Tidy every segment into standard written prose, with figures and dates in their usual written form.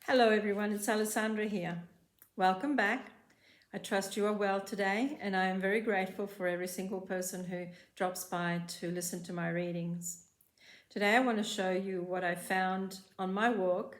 Hello everyone, it's Alessandra here. Welcome back. I trust you are well today, and I am very grateful for every single person who drops by to listen to my readings. Today I want to show you what I found on my walk.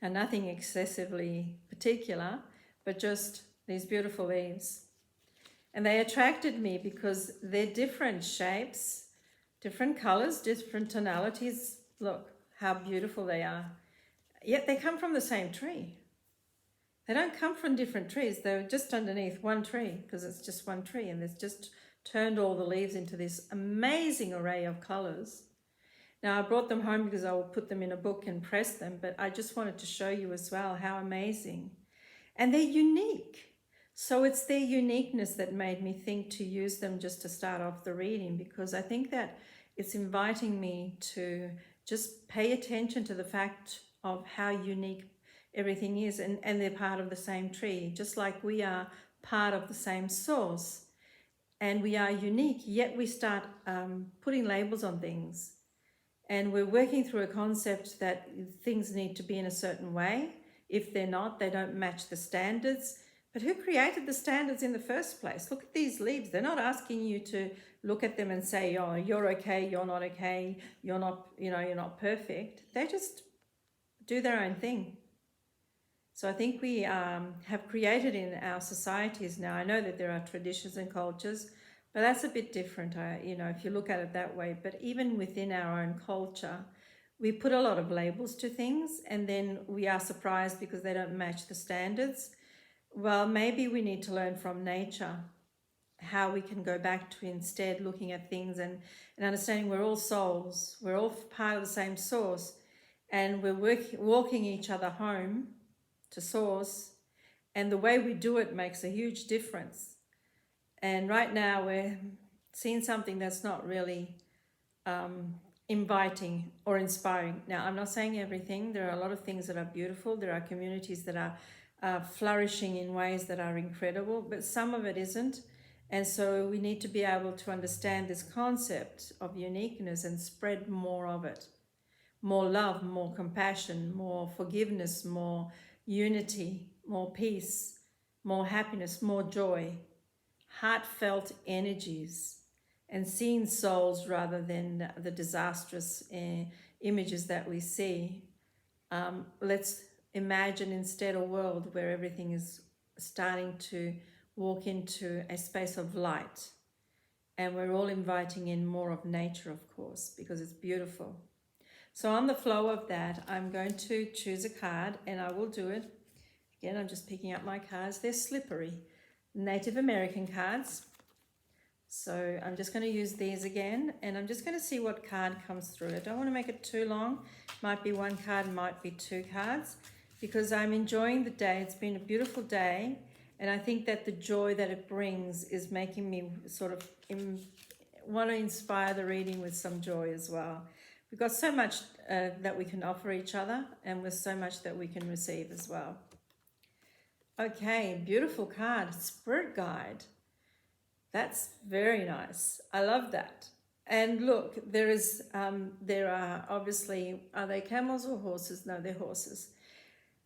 Now, nothing excessively particular, but just these beautiful leaves. And they attracted me because they're different shapes, different colors, different tonalities. Look how beautiful they are. Yet they come from the same tree. They don't come from different trees. They're just underneath one tree because it's just one tree, and it's just turned all the leaves into this amazing array of colors. Now I brought them home because I will put them in a book and press them, but I just wanted to show you as well how amazing. And they're unique. So it's their uniqueness that made me think to use them just to start off the reading, because I think that it's inviting me to just pay attention to the fact of how unique everything is, and they're part of the same tree, just like we are part of the same source, and we are unique, yet we start putting labels on things, and we're working through a concept that things need to be in a certain way. If they're not, they don't match the standards. But who created the standards in the first place? Look at these leaves. They're not asking you to look at them and say, oh, you're okay, you're not okay, you're not, you're not perfect. They just do their own thing. So I think we have created in our societies now, I know that there are traditions and cultures, but that's a bit different, if you look at it that way. But even within our own culture, we put a lot of labels to things, and then we are surprised because they don't match the standards. Well, maybe we need to learn from nature how we can go back to instead looking at things and understanding we're all souls, we're all part of the same source, and we're walking each other home to source, and the way we do it makes a huge difference. And right now we're seeing something that's not really inviting or inspiring. Now, I'm not saying everything. There are a lot of things that are beautiful. There are communities that are flourishing in ways that are incredible, but some of it isn't. And so we need to be able to understand this concept of uniqueness and spread more of it. More love, more compassion, more forgiveness, more unity, more peace, more happiness, more joy, heartfelt energies, and seeing souls rather than the disastrous images that we see. Let's imagine instead a world where everything is starting to walk into a space of light, and we're all inviting in more of nature, of course, because it's beautiful. So on the flow of that, I'm going to choose a card, and I will do it. Again, I'm just picking up my cards. They're slippery, Native American cards. So I'm just going to use these again, and I'm just going to see what card comes through. I don't want to make it too long. Might be one card, might be two cards, because I'm enjoying the day. It's been a beautiful day, and I think that the joy that it brings is making me sort of want to inspire the reading with some joy as well. We've got so much that we can offer each other, and with so much that we can receive as well. Okay, beautiful card, Spirit Guide. That's very nice. I love that. And look, there are obviously, are they camels or horses? No, they're horses.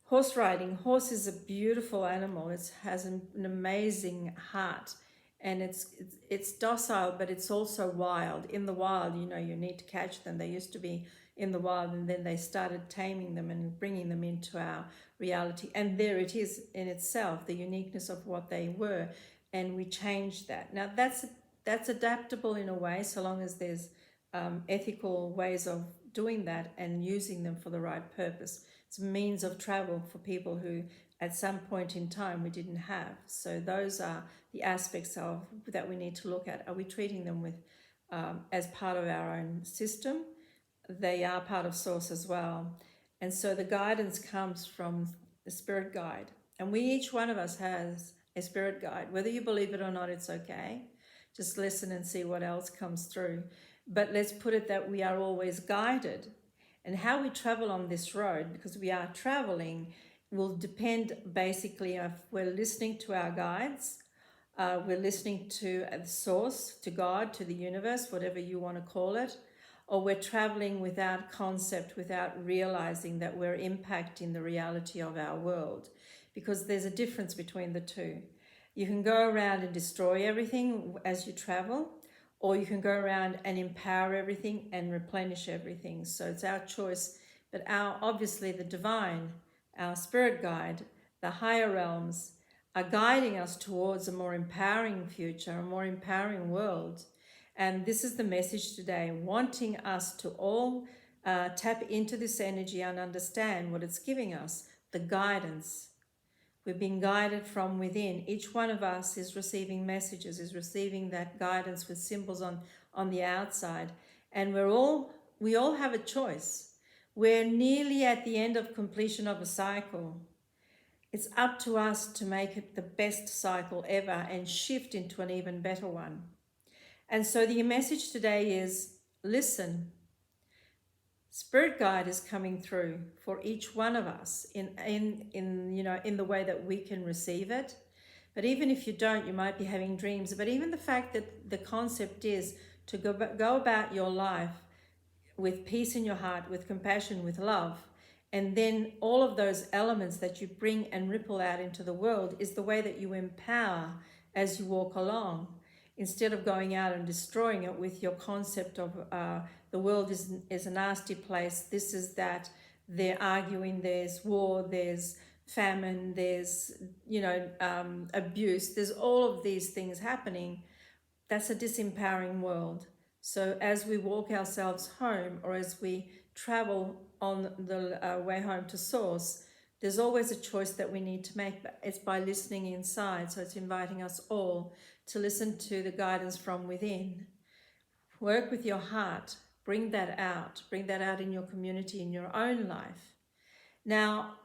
Horse riding. Horse is a beautiful animal. It has an amazing heart. And it's docile, but it's also wild. In the wild, you need to catch them. They used to be in the wild, and then they started taming them and bringing them into our reality. And there it is in itself, the uniqueness of what they were. And we changed that. Now, that's adaptable in a way, so long as there's ethical ways of doing that and using them for the right purpose. It's a means of travel for people who at some point in time we didn't have. So those are the aspects of that we need to look at. Are we treating them with as part of our own system? They are part of source as well. And so the guidance comes from the spirit guide. And each one of us has a spirit guide. Whether you believe it or not, it's okay. Just listen and see what else comes through. But let's put it that we are always guided. And how we travel on this road, because we are traveling, will depend basically if we're listening to our guides, we're listening to the source, to God, to the universe, whatever you want to call it, or we're traveling without concept, without realizing that we're impacting the reality of our world, because there's a difference between the two. You can go around and destroy everything as you travel, or you can go around and empower everything and replenish everything. So it's our choice. But obviously the divine, our spirit guide, the higher realms are guiding us towards a more empowering future, a more empowering world. And this is the message today, wanting us to all tap into this energy and understand what it's giving us, the guidance. We're being guided from within. Each one of us is receiving messages, is receiving that guidance with symbols on the outside. And we all have a choice. We're nearly at the end of completion of a cycle. It's up to us to make it the best cycle ever and shift into an even better one. And so the message today is listen. Spirit guide is coming through for each one of us in the way that we can receive it. But even if you don't, you might be having dreams. But even the fact that the concept is to go about your life with peace in your heart, with compassion, with love, and then all of those elements that you bring and ripple out into the world is the way that you empower as you walk along, instead of going out and destroying it with your concept of the world is a nasty place, this is that, they're arguing, there's war, there's famine, there's abuse, there's all of these things happening. That's a disempowering world. So as we walk ourselves home, or as we travel on the way home to source, there's always a choice that we need to make. But it's by listening inside. So it's inviting us all to listen to the guidance from within. Work with your heart. Bring that out. Bring that out in your community, in your own life. Now,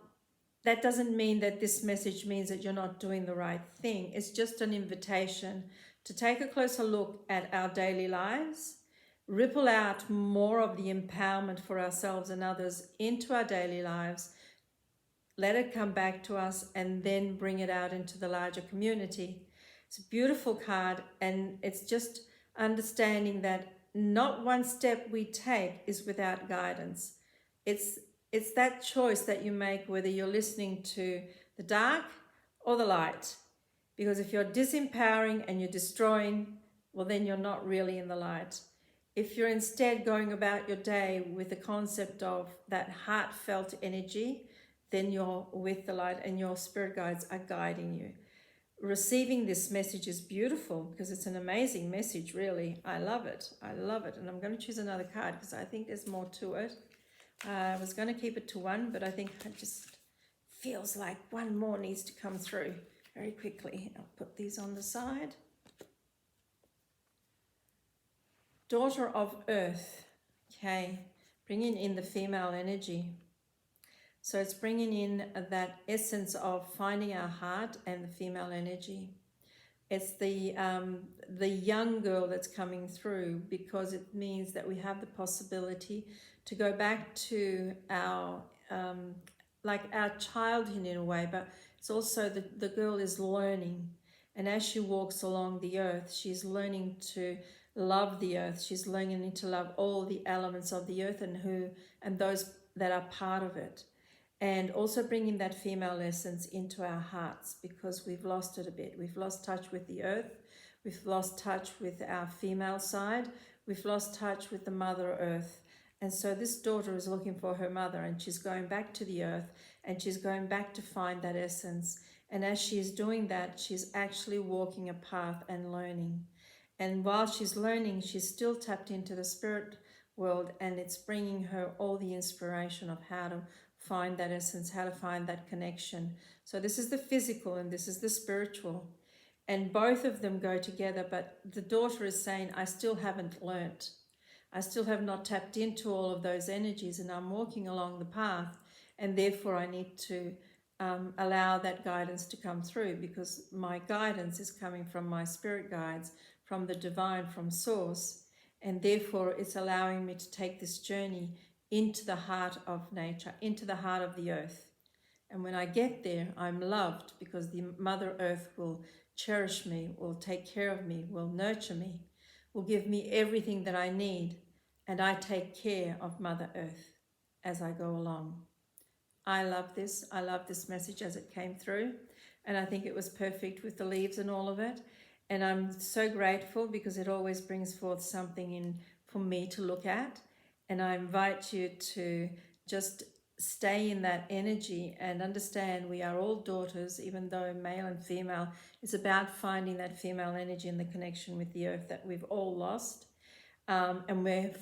that doesn't mean that this message means that you're not doing the right thing. It's just an invitation to take a closer look at our daily lives, ripple out more of the empowerment for ourselves and others into our daily lives, let it come back to us, and then bring it out into the larger community. It's a beautiful card, and it's just understanding that not one step we take is without guidance. It's that choice that you make, whether you're listening to the dark or the light. Because if you're disempowering and you're destroying, well, then you're not really in the light. If you're instead going about your day with the concept of that heartfelt energy, then you're with the light and your spirit guides are guiding you. Receiving this message is beautiful because it's an amazing message, really. I love it. I love it. And I'm going to choose another card because I think there's more to it. I was going to keep it to one, but I think it just feels like one more needs to come through very quickly. I'll put these on the side. Daughter of Earth. Okay, bringing in the female energy. So it's bringing in that essence of finding our heart and the female energy. It's the young girl that's coming through, because it means that we have the possibility to go back to our our childhood in a way, but it's also the girl is learning, and as she walks along the earth, she's learning to love the earth. She's learning to love all the elements of the earth and those that are part of it. And also bringing that female essence into our hearts, because we've lost it a bit. We've lost touch with the earth. We've lost touch with our female side. We've lost touch with the Mother Earth. And so this daughter is looking for her mother, and she's going back to the earth, and she's going back to find that essence. And as she's doing that, she's actually walking a path and learning. And while she's learning, she's still tapped into the spirit world, and it's bringing her all the inspiration of how to find that essence, how to find that connection. So this is the physical and this is the spiritual, and both of them go together. But the daughter is saying, I still haven't learnt. I still have not tapped into all of those energies, and I'm walking along the path, and therefore I need to allow that guidance to come through, because my guidance is coming from my spirit guides, from the divine, from source, and therefore it's allowing me to take this journey into the heart of nature, into the heart of the earth. And when I get there, I'm loved, because the Mother Earth will cherish me, will take care of me, will nurture me, will give me everything that I need. and I take care of Mother Earth as I go along. I love this. I love this message as it came through. And I think it was perfect with the leaves and all of it. And I'm so grateful because it always brings forth something in for me to look at. And I invite you to just stay in that energy and understand we are all daughters, even though male and female. It's about finding that female energy and the connection with the earth that we've all lost. And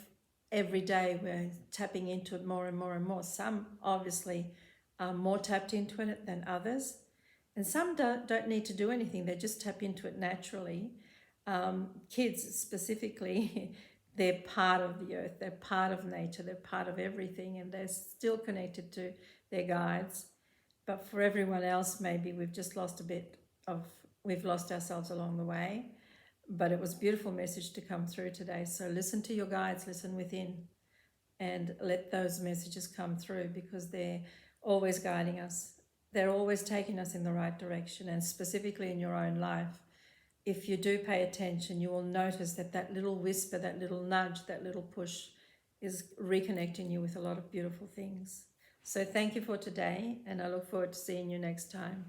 every day we're tapping into it more and more and more. Some obviously are more tapped into it than others, and some don't need to do anything. They just tap into it naturally. Kids specifically, they're part of the earth, they're part of nature, they're part of everything, and they're still connected to their guides. But for everyone else, maybe we've lost ourselves along the way. But it was a beautiful message to come through today. So listen to your guides, listen within, and let those messages come through, because they're always guiding us. They're always taking us in the right direction. And specifically in your own life, if you do pay attention, you will notice that that little whisper, that little nudge, that little push is reconnecting you with a lot of beautiful things. So thank you for today, and I look forward to seeing you next time.